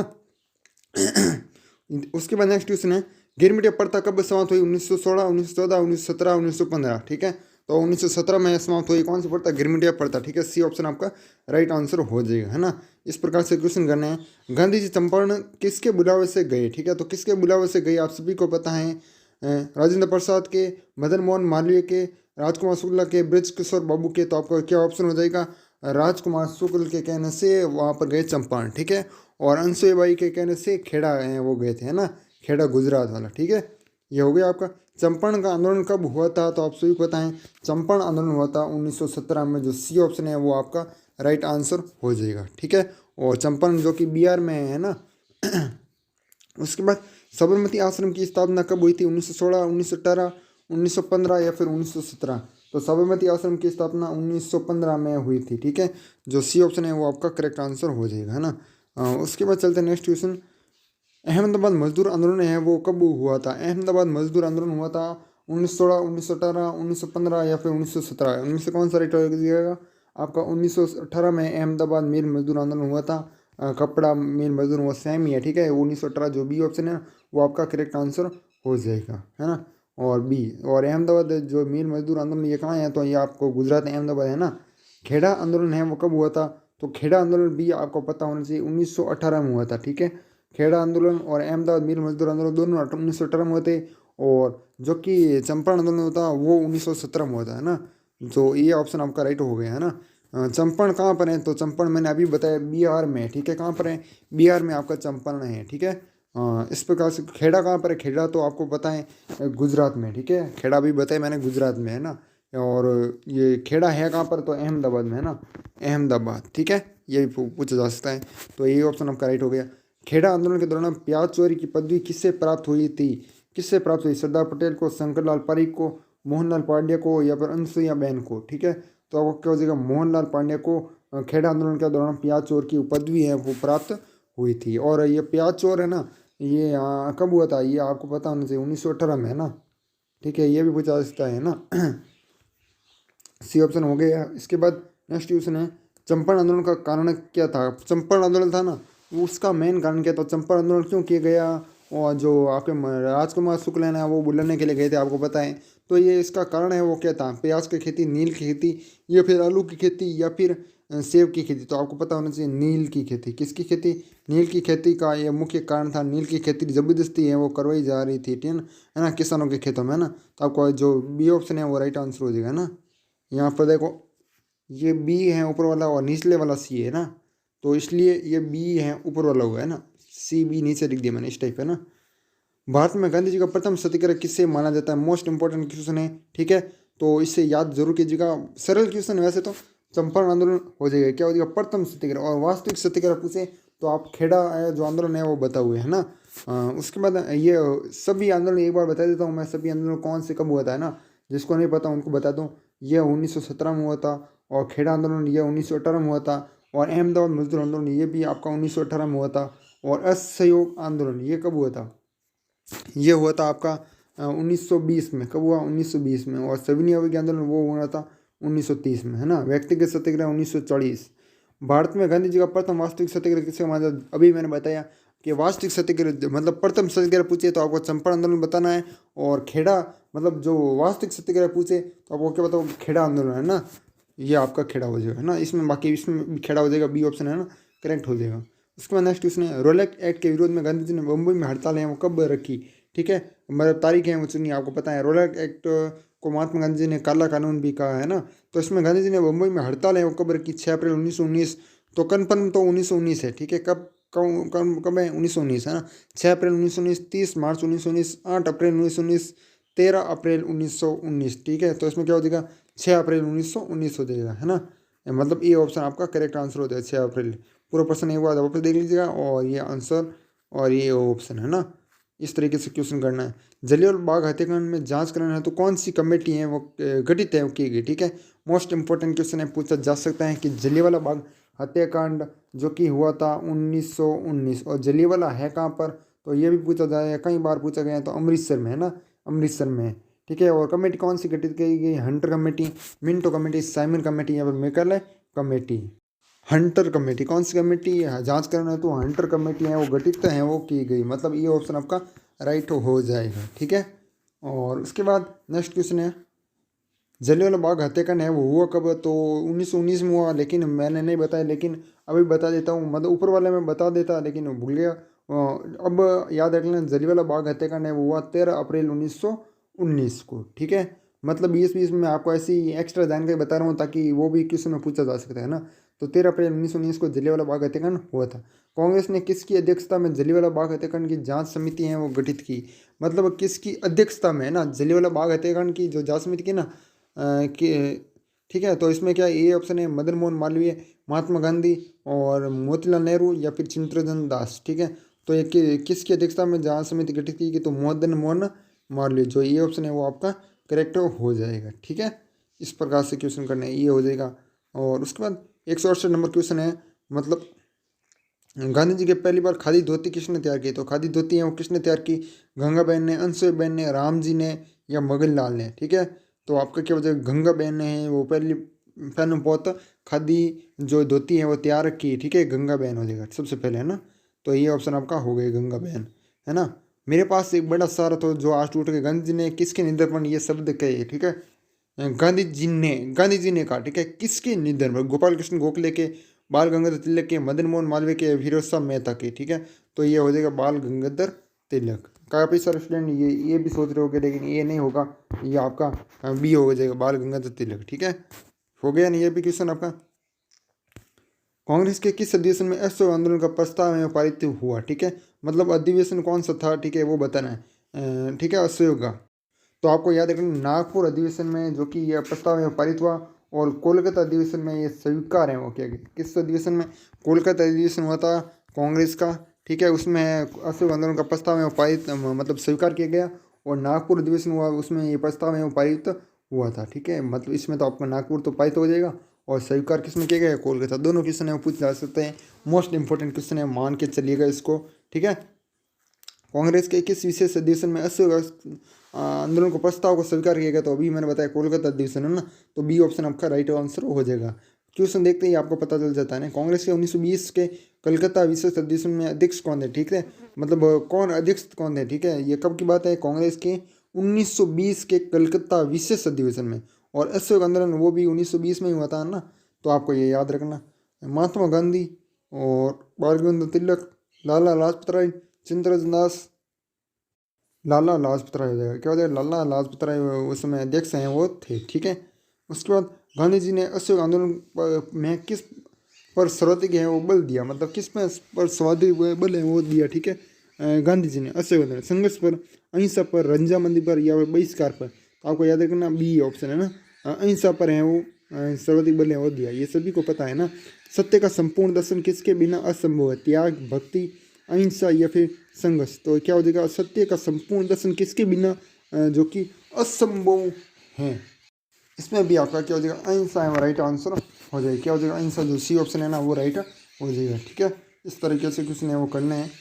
उसके बाद नेक्स्ट क्वेश्चन है, गिरमिटिया पड़ता कब समाप्त हुई? 1916, 1914, 1917, 1915, ठीक है। तो 1917 में समाप्त हुई। कौन सी पड़ता? गिरमिटिया पड़ता, ठीक है। सी ऑप्शन आपका राइट आंसर हो जाएगा, है ना। इस प्रकार से क्वेश्चन करने हैं। गांधी जी चंपारण किसके बुलावे से गए, ठीक है। तो किसके बुलावे से गए आप सभी को पता है। राजेंद्र प्रसाद के, मदन मोहन मालवीय के, राजकुमार शुक्ला के, ब्रज किशोर बाबू के। तो आपका क्या ऑप्शन हो जाएगा? राजकुमार शुक्ल के कहने से वहाँ पर गए चंपारण, ठीक है। और अंशुबाई के कहने से खेड़ा वो गए थे, है ना, खेड़ा गुजरात वाला, ठीक है। ये हो गया आपका। चंपारण का आंदोलन कब हुआ था? तो आप सभी को पता है चंपारण आंदोलन हुआ था 1917 में। जो सी ऑप्शन है वो आपका राइट आंसर हो जाएगा, ठीक है। और चंपारण जो कि बिहार में है ना। उसके बाद साबरमती आश्रम की स्थापना कब हुई थी? 1916, 1918, 1915 या फिर 1917। तो साबरमती आश्रम की स्थापना 1915 में हुई थी, ठीक है। जो सी ऑप्शन है वो आपका करेक्ट आंसर हो जाएगा, है ना। उसके बाद चलते हैं नेक्स्ट क्वेश्चन। अहमदाबाद मजदूर आंदोलन है वो कब हुआ था? अहमदाबाद मजदूर आंदोलन हुआ था 1916, 1918, 1915 या फिर 1917। उनमें से कौन सा राइट हो जाएगा? आपका 1918 में अहमदाबाद मिल मजदूर आंदोलन हुआ था। कपड़ा मिल मजदूर वो सेम ही है, ठीक है। 1918 जो बी ऑप्शन है वो आपका करेक्ट आंसर हो जाएगा, है ना। और बी, और अहमदाबाद जो मिल मजदूर आंदोलन ये कहाँ है? तो ये आपको गुजरात अहमदाबाद है ना। खेड़ा आंदोलन है वो कब हुआ था? तो खेड़ा आंदोलन भी आपको पता होना चाहिए 1918 में हुआ था, ठीक है। खेड़ा आंदोलन और अहमदाबाद मिल मजदूर आंदोलन दोनों 1918 में हुए थे। और जो कि चंपारण आंदोलन होता वो 1917 में होता है ना। तो ये ऑप्शन आपका राइट हो गया, है ना। चंपारण कहाँ पर है? तो चंपारण मैंने अभी बताया बिहार में, ठीक है। कहाँ पर है? बिहार में आपका चंपारण है, ठीक है। इस प्रकार से खेड़ा कहाँ पर है? खेड़ा तो आपको पता है गुजरात में, ठीक है। खेड़ा भी बताया मैंने गुजरात में, है ना। और ये खेड़ा है कहाँ पर? तो अहमदाबाद में, है ना, अहमदाबाद, ठीक है। ये भी पूछा जा सकता है। तो ये ऑप्शन आपका राइट हो गया। खेड़ा आंदोलन के दौरान प्याज चोरी की पदवी किससे प्राप्त हुई थी? किससे प्राप्त हुई? सरदार पटेल को, शंकर लाल पारिक को, मोहनलाल पांड्या को या फिर अनुसुईया बहन को। ठीक है, तो आपको क्या हो जाएगा? मोहनलाल पांड्या को खेड़ा आंदोलन के दौरान प्याज चोर की पदवी है वो प्राप्त हुई थी। और ये प्याज चोर है ना, ये कब हुआ था? ये आपको पता होना चाहिए, 1918 में है ना। ठीक है, ये भी पूछा जा सकता है ना। सी ऑप्शन हो गया। इसके बाद नेक्स्ट क्वेश्चन है, चंपारण आंदोलन का कारण क्या था? चंपारण आंदोलन था ना, उसका मेन कारण क्या था? चंपारण आंदोलन क्यों किया गया? और जो आपके राजकुमार शुक्ल है ना, वो बुलाने के लिए गए थे, आपको पता है। तो ये इसका कारण है वो क्या था? प्याज की खेती, नील की खेती, या फिर आलू की खेती, या फिर सेब की खेती। तो आपको पता होना चाहिए नील की खेती। किसकी खेती? नील की खेती का ये मुख्य कारण था। नील की खेती जबरदस्ती है वो करवाई जा रही थी, ठीक है ना, किसानों के खेतों में, है ना। तो आपको जो बी ऑप्शन है वो राइट आंसर हो जाएगा ना। यहाँ पर देखो, ये बी है ऊपर वाला और निचले वाला सी है ना, तो इसलिए ये बी है ऊपर वाला हुआ है ना, सी बी नीचे लिख दिया मैंने, इस टाइप है ना। भारत में गांधी जी का प्रथम सत्याग्रह किससे माना जाता है? मोस्ट इंपॉर्टेंट क्वेश्चन है, ठीक है, तो इससे याद जरूर कीजिएगा। सरल क्वेश्चन है वैसे तो। चंपारण आंदोलन हो जाएगा, क्या हो जाएगा? प्रथम सत्याग्रह। और वास्तविक सत्याग्रह पूछे तो आप खेड़ा जो आंदोलन है वो बता हुए है ना। उसके बाद ये सभी आंदोलन एक बार बता देता हूँ मैं, सभी आंदोलन कौन से कब हुआ था, है ना। जिसको नहीं पता उनको बता दूँ। ये 1917 में हुआ था, और खेड़ा आंदोलन ये 1918 में हुआ था, और अहमदाबाद मजदूर आंदोलन ये भी आपका 1918 में हुआ था, और असहयोग आंदोलन ये कब हुआ था? ये हुआ था आपका 1920 में। कब हुआ? 1920 में। और सविनय अवज्ञा आंदोलन वो हुआ था 1930 में, है ना। व्यक्तिगत सत्याग्रह 1940। भारत में गांधी जी का प्रथम वास्तविक सत्याग्रह किसका माना? अभी मैंने बताया कि वास्तविक सत्याग्रह मतलब प्रथम सत्याग्रह पूछे तो आपको चंपारण आंदोलन बताना है, और खेड़ा मतलब जो वास्तविक सत्याग्रह पूछे तो आपको क्या बताओ? खेड़ा आंदोलन, है ना। ये आपका खेड़ा हो जाएगा, है ना। इसमें बाकी इसमें खेड़ा हो जाएगा, बी ऑप्शन है ना, करेक्ट हो जाएगा। उसके बाद नेक्स्ट क्वेश्चन है, रोलेक एक्ट के विरोध में गांधी जी ने मुंबई में हड़ताल है वो कब रखी? ठीक है, मतलब तारीख है वो चुनी, आपको पता है। रोलेक एक्ट को महात्मा गांधी जी ने काला कानून भी कहा है ना। तो इसमें गांधी जी ने मुंबई में हड़ताल है वो कब रखी? 6 अप्रैल 1919। तो कन्फर्म तो 1919 है, ठीक है। कब कब कब कब है? 1919, है ना। 6 अप्रैल 1919, 30 मार्च 1919, 8 अप्रैल 1919, 13 अप्रैल 1919। ठीक है, तो इसमें क्या हो जाएगा? 6 अप्रैल 1919 हो जाएगा, है ना। मतलब ये ऑप्शन आपका करेक्ट आंसर हो जाएगा, 6 अप्रैल। पूरा प्रश्न एक बार वापस देख लीजिएगा, और ये आंसर और ये ऑप्शन, है ना। इस तरीके से क्वेश्चन करना है। जलियांवाला बाग हत्याकांड में जांच कराना है तो कौन सी कमेटी है वो गठित है वो की गई? ठीक है, मोस्ट इंपॉर्टेंट क्वेश्चन है, पूछा जा सकता है कि जलियांवाला बाग हत्याकांड जो कि हुआ था 1919, और जलियांवाला है कहाँ पर? तो ये भी पूछा जाए, कई बार पूछा गया है, तो अमृतसर में, है ना, अमृतसर में है। ठीक है, और कमेटी कौन सी गठित की गई? Hunter committee, Minto committee, Simon committee, या फिर मैकले कमेटी। Hunter committee. कौन सी कमेटी जांच करना है? तो हंटर कमेटी है वो गठित है वो की गई, मतलब ये ऑप्शन आपका राइट हो जाएगा, ठीक है। और उसके बाद नेक्स्ट क्वेश्चन है, जलियांवाला बाग हत्याकांड है वो हुआ कब? तो 1919 में हुआ, लेकिन मैंने नहीं बताया, लेकिन अभी बता देता हूँ, मतलब ऊपर वाले में बता देता लेकिन भूल गया। अब याद रख लेना, जलियांवाला बाग हत्याकांड है वो हुआ 13 अप्रैल 1919 को, ठीक है। मतलब 20-20 में आपको ऐसी एक्स्ट्रा जानकारी बता रहा हूँ ताकि वो भी क्वेश्चन में पूछा जा सकता है ना। तो 13 अप्रैल 1919 को जलियांवाला बाग हत्याकांड हुआ था। कांग्रेस ने किसकी अध्यक्षता में जलियांवाला बाग हत्याकांड की जांच समिति है वो गठित की? मतलब किसकी अध्यक्षता में, है ना, जलियांवाला बाग हत्याकांड की जो जांच समिति की ना, कि ठीक है। तो इसमें क्या ए ऑप्शन है? मदन मोहन मालवीय, महात्मा गांधी, और मोतीलाल नेहरू, या फिर चित्तरंजन दास। ठीक है, तो ये किसकी अध्यक्षता में जांच समिति गठित की? तो मदन मोहन मालवीय, जो ये ऑप्शन है वो आपका करेक्ट हो जाएगा, ठीक है। इस प्रकार से क्वेश्चन करने ये हो जाएगा। और उसके बाद 168 नंबर क्वेश्चन है, मतलब गांधी जी के पहली बार खादी धोती किसने तैयार की? तो खादी धोती है वो किसने तैयार की? गंगा बहन ने, अंशुई बहन ने, राम जी ने, या मगन लाल ने। ठीक है, तो आपका क्या वजह? गंगा बहन ने है वो पहले बहुत खादी जो धोती है वो तैयार की, ठीक है, गंगा बहन हो जाएगा सबसे पहले, है ना। तो ये ऑप्शन आपका हो गया गंगा बहन, है ना। मेरे पास एक बड़ा सारा तो जो आज टूट गया। गांधी जी ने किसके निधन पर ये शब्द कहे? ठीक है, गांधी जी ने कहा, ठीक है, किसके निधन पर? गोपाल कृष्ण गोखले के, बाल गंगाधर तिलक के, मदन मोहन मालवीय के, फिरोज शाह मेहता के। ठीक है, तो ये हो जाएगा बाल गंगाधर तिलक। काफ़ी सारे स्टूडेंट ये भी सोच रहे होगे, लेकिन ये नहीं होगा, ये आपका बी हो जाएगा, बाल गंगाधर तिलक। ठीक है, हो गया नहीं ये भी क्वेश्चन आपका। कांग्रेस के किस अधिवेशन में असहयोग आंदोलन का प्रस्ताव में पारित हुआ? ठीक है, मतलब अधिवेशन कौन सा था, ठीक है, वो बताना है, ठीक है, असहयोग का। तो आपको याद रखना, नागपुर अधिवेशन में जो कि यह प्रस्ताव है पारित हुआ, और कोलकाता अधिवेशन में ये स्वीकार है वो किया गया। किस अधिवेशन में? कोलकाता अधिवेशन हुआ था कांग्रेस का, ठीक है, उसमें असहयोग आंदोलन का प्रस्ताव है वो पारित मतलब स्वीकार किया गया, और नागपुर अधिवेशन हुआ उसमें ये प्रस्ताव है वो पारित हुआ था। ठीक है, मतलब इसमें तो आपका नागपुर तो पारित हो जाएगा, और स्वीकार किसमें किया गया, कोलकाता। दोनों क्वेश्चन है वो पूछ जा सकते हैं, मोस्ट इंपॉर्टेंट क्वेश्चन है, मान के चलिएगा इसको। ठीक है, कांग्रेस के किस विशेष अधिवेशन में असहयोग आंदोलन को प्रस्ताव को स्वीकार किया गया, तो अभी मैंने बताया कोलकाता अधिवेशन है ना, तो बी ऑप्शन आपका राइट आंसर हो जाएगा। क्वेश्चन देखते ही आपको पता चल जाता है ना। कांग्रेस के 1920 के कलकत्ता विशेष अधिवेशन में अध्यक्ष कौन है, ठीक है, मतलब कौन अध्यक्ष कौन है, ठीक है, ये कब की बात है, कांग्रेस के 1920 के कलकत्ता विशेष अधिवेशन में, और असहयोग आंदोलन वो भी 1920 में ही हुआ था ना, तो आपको ये याद रखना। महात्मा गांधी और बाल गंगाधर तिलक, लाला लाजपत राय, चंद्रशेखर दास, लाला लाजपत राय हो जाएगा, क्या हो जाएगा, लाला लाजपत राय उस समय अध्यक्ष हैं वो थे। ठीक है, उसके बाद गांधी जी ने असहयोग आंदोलन में किस पर सर्वाधिक है वो बल दिया, मतलब किस पर सर्वाधिक बल है वो दिया। ठीक है, गांधी जी ने असहयोग आंदोलन, संघर्ष पर, अहिंसा पर, रंजामंदी पर, या बहिष्कार पर, तो आपको याद रखना बी ऑप्शन है ना, अहिंसा पर है वो सर्वाधिक बल है वो दिया, ये सभी को पता है ना। सत्य का संपूर्ण दर्शन किसके बिना असंभव है, त्याग, भक्ति, अहिंसा या फिर संघर्ष, तो क्या हो जाएगा, सत्य का संपूर्ण दर्शन किसके बिना जो कि असंभव है। इसमें भी आपका क्या हो जाएगा, अहिंसा है वो राइट आंसर हो जाएगा, क्या हो जाएगा, अहिंसा, जो सी ऑप्शन है ना वो राइट हो जाएगा। ठीक है, इस तरीके से कुछ ने वो करना है।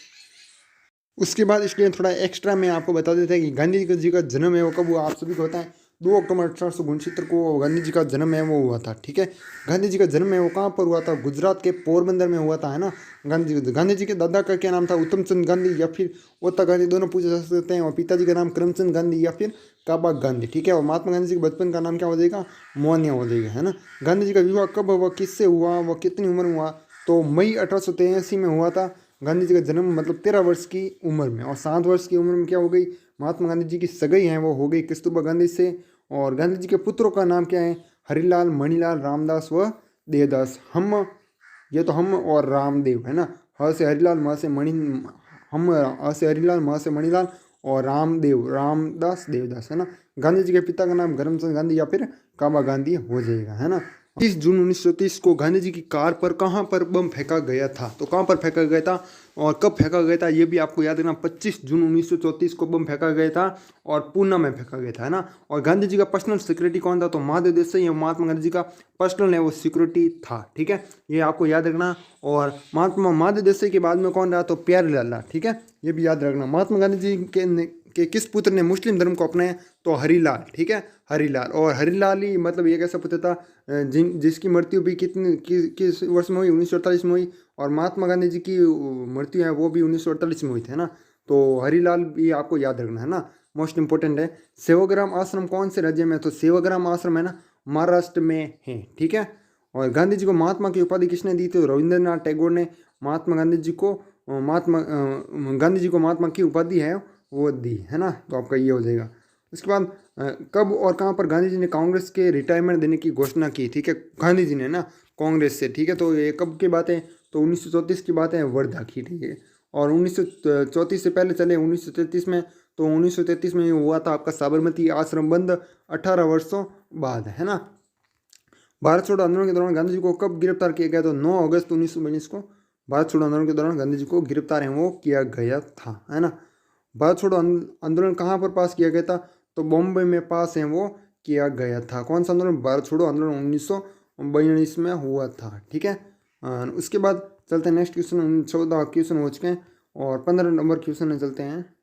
उसके बाद इसके लिए थोड़ा एक्स्ट्रा में आपको बता देते हैं कि गांधी जी का जन्म है वो कब हुआ, आप सभी को होता है 2 अक्टूबर 1869 को गांधी जी का जन्म है वो हुआ था। ठीक है, गांधी जी का जन्म है वो कहाँ पर हुआ था, गुजरात के पोरबंदर में हुआ था, है ना। गांधी जी के दादा का क्या नाम था, उत्तम चंद गांधी या फिर ओता गांधी, दोनों पूछे जा सकते हैं, और पिताजी का नाम करमचंद गांधी या फिर काबा गांधी। ठीक है, और महात्मा गांधी जी के बचपन का नाम क्या हो जाएगा, मोहनिया हो जाएगा, है ना। गांधी जी का विवाह कब हुआ, किससे हुआ, वह कितनी उम्र में हुआ, तो मई 1883 में हुआ था। गांधी जी का जन्म मतलब 13 वर्ष की उम्र में, और 7 वर्ष की उम्र में क्या हो गई, महात्मा गांधी जी की सगाई है वो हो गई कस्तूरबा गांधी से। और गांधी जी के पुत्रों का नाम क्या है, हरिलाल, मणिलाल, रामदास व देवदास। हम, ये तो हम और रामदेव है ना, ह से हरिलाल, म से मणि, हम, अ से हरिलाल, म से मणिलाल, और रामदेव, रामदास, देवदास, है ना। गांधी जी के पिता का नाम करमचंद गांधी या फिर काबा गांधी हो जाएगा, है ना। 30 जून 1930 को गांधी जी की कार पर कहाँ पर बम फेंका गया था, तो कहाँ पर फेंका गया था और कब फेंका गया था, ये भी आपको याद रखना। 25 जून 1934 को बम फेंका गया था, और पूना में फेंका गया था, है ना। और गांधी जी का पर्सनल सिक्योरिटी कौन था, तो महादेव देसाई महात्मा गांधी जी का पर्सनल है वो सिक्योरिटी था। ठीक है, ये आपको याद रखना। और महादेव देसाई के बाद में कौन रहा, तो प्यारेलाल, ठीक है, ये भी याद रखना। महात्मा गांधी जी के किस पुत्र ने मुस्लिम धर्म को अपनाया, तो हरिलाल। ठीक है, हरिलाल, और हरिलाल ही मतलब ये कैसा पुत्र था जिसकी मृत्यु भी किस वर्ष में हुई, 1948 में हुई, और महात्मा गांधी जी की मृत्यु है वो भी 1948 में हुई थी, है ना। तो हरिलाल भी आपको याद रखना, है ना, मोस्ट इंपॉर्टेंट है। सेवाग्राम आश्रम कौन से राज्य में, तो सेवाग्राम आश्रम है ना महाराष्ट्र में है। ठीक है, और गांधी जी को महात्मा की उपाधि किसने दी थी, तो रविंद्रनाथ टैगोर ने महात्मा गांधी जी को महात्मा की उपाधि है वो दी, है ना। तो आपका ये हो जाएगा। उसके बाद कब और कहाँ पर गांधी जी ने कांग्रेस के रिटायरमेंट देने की घोषणा की, ठीक है, गांधी जी ने ना कांग्रेस से। ठीक है, तो ये कब की बात है, तो 1934 की बात है, वर्धा की। ठीक है, और 1934 से पहले चले 1933 में, तो 1933 में हुआ था आपका साबरमती आश्रम बंद 18 वर्षों बाद, है ना। भारत छोड़ो आंदोलन के दौरान गांधी जी को कब गिरफ्तार किया गया, तो 9 अगस्त 1919 को भारत छोड़ो आंदोलन के दौरान गांधी जी को गिरफ्तार है वो किया गया था, है ना। भारत छोड़ो आंदोलन कहाँ पर पास किया गया था, तो बॉम्बे में पास है वो किया गया था। कौन सा आंदोलन, भारत छोड़ो आंदोलन 1942 में हुआ था। ठीक है, उसके बाद चलते हैं नेक्स्ट क्वेश्चन। 14 क्वेश्चन हो चुके हैं, और 15 नंबर क्वेश्चन में चलते हैं।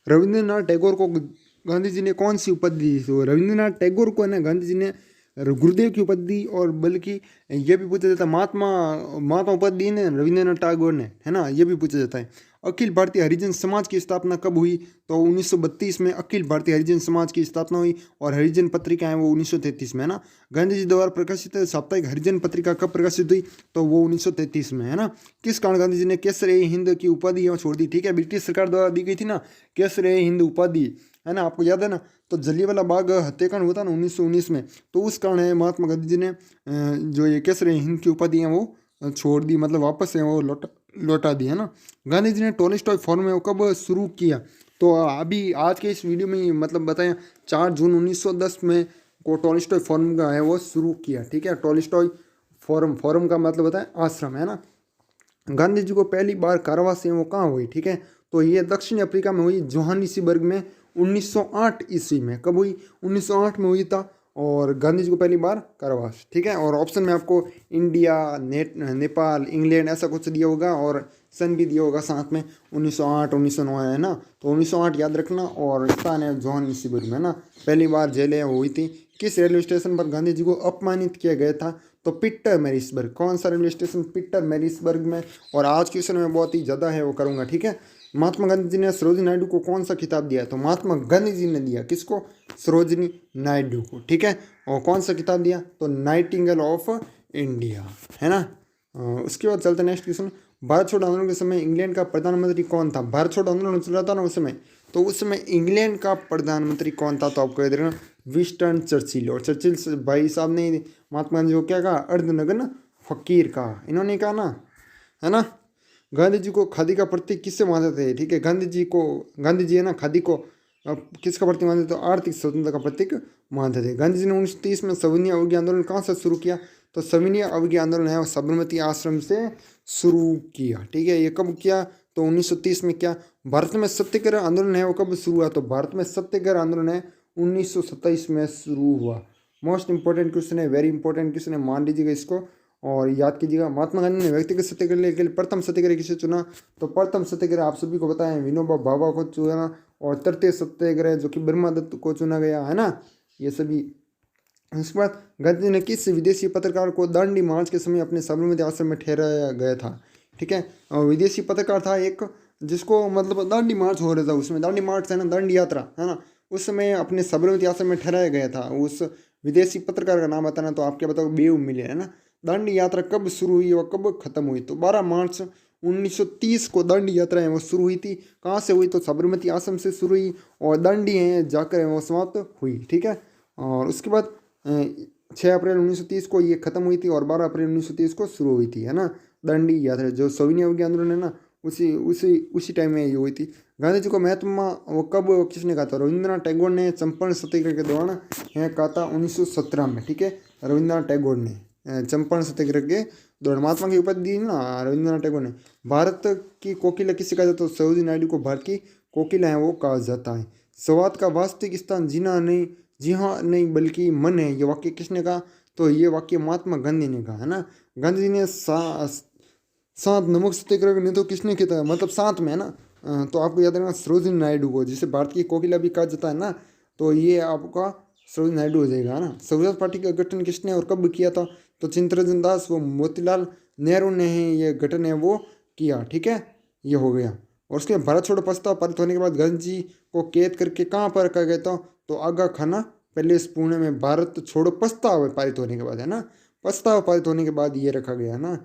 रविंद्रनाथ टैगोर को गांधी जी ने कौन सी उपाधि दी, तो रविंद्रनाथ टैगोर को ना गांधी जी ने गुरुदेव की उपाधि दी, और बल्कि ये भी पूछा जाता है महात्मा उपाधि दी ने रविंद्रनाथ टैगोर ने, है ना, ये भी पूछा जाता है। अखिल भारतीय हरिजन समाज की स्थापना कब हुई, तो 1932 में अखिल भारतीय हरिजन समाज की स्थापना हुई, और हरिजन पत्रिका है वो 1933 में, है ना। गांधी जी द्वारा प्रकाशित साप्ताहिक हरिजन पत्रिका कब प्रकाशित हुई, तो वो 1933 में, है ना। किस कारण गांधी जी ने केसर ए हिंद की उपाधि यहाँ छोड़ दी, ठीक है, ब्रिटिश सरकार द्वारा दी गई थी ना केसर ए हिंद उपाधि, है ना, आपको याद है ना। तो जलियांवाला बाग हत्याकांड हुआ था ना 1919 में, तो उस कारण है महात्मा गांधी जी ने जो ये केसर ए हिंद की उपाधि है वो छोड़ दी, मतलब वापस है वो लौटा दी, है ना। गांधी जी ने टॉलस्टॉय फॉर्म है वो कब शुरू किया, तो अभी आज के इस वीडियो में मतलब बताएं 4 जून 1910 में को टॉलस्टॉय फॉर्म का है वो शुरू किया। ठीक है, टॉलस्टॉय फॉर्म का मतलब बताएं आश्रम, है ना। गांधी जी को पहली बार कारावास है वो कहाँ हुई, ठीक है, तो ये दक्षिण अफ्रीका में हुई, जोहानिसबर्ग में 1908 ईस्वी में। कब हुई? 1908 में हुई था। और गांधी जी को पहली बार कारावास, ठीक है। और ऑप्शन में आपको इंडिया, नेपाल, इंग्लैंड ऐसा कुछ दिया होगा और सन भी दिया होगा साथ में, 1908 1909 है ना, तो 1908 याद रखना। और स्थान है जोहानिसबर्ग में ना। पहली बार जेलें हुई थी। किस रेलवे स्टेशन पर गांधी जी को अपमानित किया गया था? तो पीटर मैरिसबर्ग। कौन सा रेलवे स्टेशन? पीटर मैरिसबर्ग में। और आज क्वेश्चन में बहुत ही ज़्यादा है वो करूँगा, ठीक है। महात्मा गांधी जी ने सरोजिनी नायडू को कौन सा खिताब दिया? तो महात्मा गांधी जी ने दिया किसको? सरोजिनी नायडू को, ठीक है। और कौन सा खिताब दिया? तो नाइटिंगेल ऑफ इंडिया, है ना। उसके बाद चलते नेक्स्ट क्वेश्चन। भारत छोड़ो आंदोलन के समय इंग्लैंड का प्रधानमंत्री कौन था? भारत छोड़ो आंदोलन चल रहा था ना उस समय, तो उस समय इंग्लैंड का प्रधानमंत्री कौन था? तो आपको याद रखना विंस्टन चर्चिल। और चर्चिल भाई साहब ने महात्मा गांधी को क्या कहा? अर्धनग्न फकीर कहा, इन्होंने कहा ना, है ना। गांधी जी को खादी का प्रतीक किससे मानते थे? ठीक है, गांधी जी है ना, खादी को किसका प्रतीक मानते थे? तो आर्थिक स्वतंत्रता का प्रतीक मानते थे। गांधी जी ने 1930 में सविनय अवज्ञा आंदोलन कहाँ से शुरू किया? तो सविनय अवज्ञा आंदोलन है वो साबरमती आश्रम से शुरू किया, ठीक है। ये कब किया? तो 1930 में। क्या भारत में सत्याग्रह आंदोलन है वो कब शुरू हुआ? तो भारत में सत्याग्रह आंदोलन है 1927 में शुरू हुआ। मोस्ट इंपॉर्टेंट क्वेश्चन है, वेरी इंपॉर्टेंट क्वेश्चन है, मान लीजिएगा इसको और याद कीजिएगा। महात्मा गांधी ने व्यक्तिगत सत्याग्रह के लिए प्रथम सत्याग्रह किसे चुना? तो प्रथम सत्याग्रह आप सभी को बताएं, विनोबा भावे को चुना। और तृतीय सत्याग्रह जो कि ब्रह्मा दत्त को चुना गया, है ना, ये सभी। उसके बाद गांधी जी ने किस विदेशी पत्रकार को दांडी मार्च के समय अपने साबरमती आश्रम में ठहराया गया था? ठीक है, और विदेशी पत्रकार था एक, जिसको मतलब दांडी मार्च हो रहा था, उसमें दांडी मार्च है ना, दांडी यात्रा है ना, उस समय अपने साबरमती आश्रम में ठहराया गया था। उस विदेशी पत्रकार का नाम बताना, तो आप क्या बताओ? बेव मिले, है ना। दांडी यात्रा कब शुरू हुई और कब खत्म हुई? तो 12 मार्च 1930 को दांडी यात्रा है वो शुरू हुई थी। कहाँ से हुई? तो साबरमती आश्रम से शुरू हुई और दांडी है जाकर वो समाप्त हुई, ठीक है। और उसके बाद 6 अप्रैल 1930 को ये खत्म हुई थी और 12 अप्रैल 1930 को शुरू हुई थी, है ना, दांडी यात्रा। जो सविनय अवज्ञा आंदोलन है ना, उसी टाइम में ये हुई थी। गांधी जी को महात्मा वो कब किसने कहा था? रविंद्रनाथ टैगोर ने चंपारण सत्याग्रह के दौरान है कहा था 1917 में, ठीक है। रविंद्रनाथ टैगोर ने चंपारण सत्याग्रह के दौरान महात्मा की उपाधि दी ना रविंद्रनाथ टैगोर ने। भारत की कोकिला किसे कहा जाता है? तो सरोजिनी नायडू को भारत की कोकिला है वो कहा जाता है। संवाद का वास्तविक स्थान जीना नहीं, जी हाँ नहीं, बल्कि मन है, ये वाक्य किसने कहा? तो ये वाक्य महात्मा गांधी ने कहा, है ना। गांधी जी ने सात नमक सत्याग्रह ने तो किसने किया था? मतलब साथ में, है ना। तो आपको याद रखना सरोजिनी नायडू को, जिसे भारत की कोकिला भी कहा जाता है ना, तो ये आपका सरोजिनी नायडू हो जाएगा, है ना। स्वराज पार्टी का गठन किसने और कब किया था? तो चित्तरंजन दास व मोतीलाल नेहरू ने ये गठन है वो किया, ठीक है, ये हो गया। और उसके भारत छोड़ो प्रस्ताव पारित होने के बाद गांधी जी को कैद करके कहाँ पर रखा गया था? तो आगा खाना पैलेस पुणे में। भारत छोड़ो प्रस्ताव पारित होने के बाद, है ना, प्रस्ताव पारित होने के बाद ये रखा गया, है ना,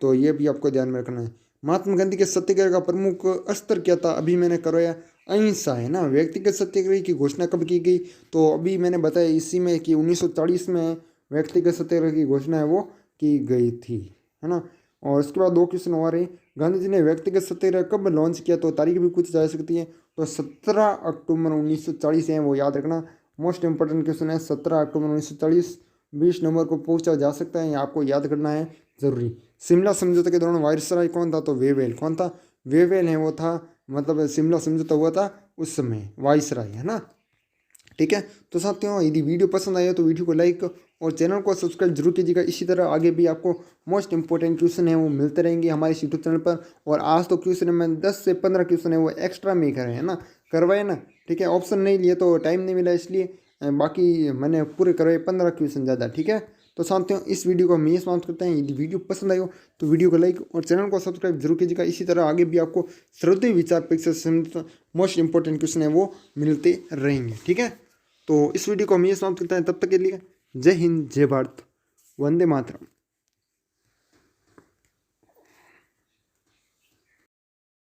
तो ये भी आपको ध्यान में रखना है। महात्मा गांधी के सत्याग्रह का प्रमुख अस्त्र क्या था? अभी मैंने कराया अहिंसा, है ना। व्यक्तिगत सत्याग्रह की घोषणा कब की गई? तो अभी मैंने बताया इसी में कि 1940 में व्यक्तिगत सत्याग्रह की घोषणा है वो की गई थी, है ना। और उसके बाद 2 क्वेश्चन और हैं। गांधी जी ने व्यक्तिगत सत्याग्रह कब लॉन्च किया? तो तारीख भी पूछी जा सकती है। तो 17 अक्टूबर 1940 है वो याद रखना। मोस्ट इंपॉर्टेंट क्वेश्चन है, 17 अक्टूबर 1940। 20 नंबर को पूछा जा सकता है, ये आपको याद करना है जरूरी। शिमला समझौते के दौरान वायसराय कौन था? तो वेवेल। कौन था? वेवेल है वो था, मतलब शिमला समझौता हुआ था उस समय, वायसराय, है ना, ठीक है। तो साथियों, यदि वीडियो पसंद आया तो वीडियो को लाइक और चैनल को सब्सक्राइब जरूर कीजिएगा। इसी तरह आगे भी आपको मोस्ट इंपॉर्टेंट क्वेश्चन है वो मिलते रहेंगे हमारे यूट्यूब चैनल पर। और आज तो क्वेश्चन में 10 से 15 क्वेश्चन है वो एक्स्ट्रा में ही करे, है ना, करवाए ना, ठीक है। ऑप्शन नहीं लिए तो टाइम नहीं मिला, इसलिए बाकी मैंने पूरे करवाए 15 क्वेश्चन ज़्यादा, ठीक है। तो साथियों, इस वीडियो को हम यही समाप्त करते हैं। यदि वीडियो पसंद आई हो तो वीडियो को लाइक और चैनल को सब्सक्राइब जरूर कीजिएगा। इसी तरह आगे भी आपको श्रोते विचार परीक्षा से संबंधित मोस्ट इंपॉर्टेंट क्वेश्चन है वो मिलते रहेंगे, ठीक है। तो इस वीडियो को हम ये समाप्त करते हैं, तब तक के लिए जय हिंद, जय भारत, वंदे मातरम।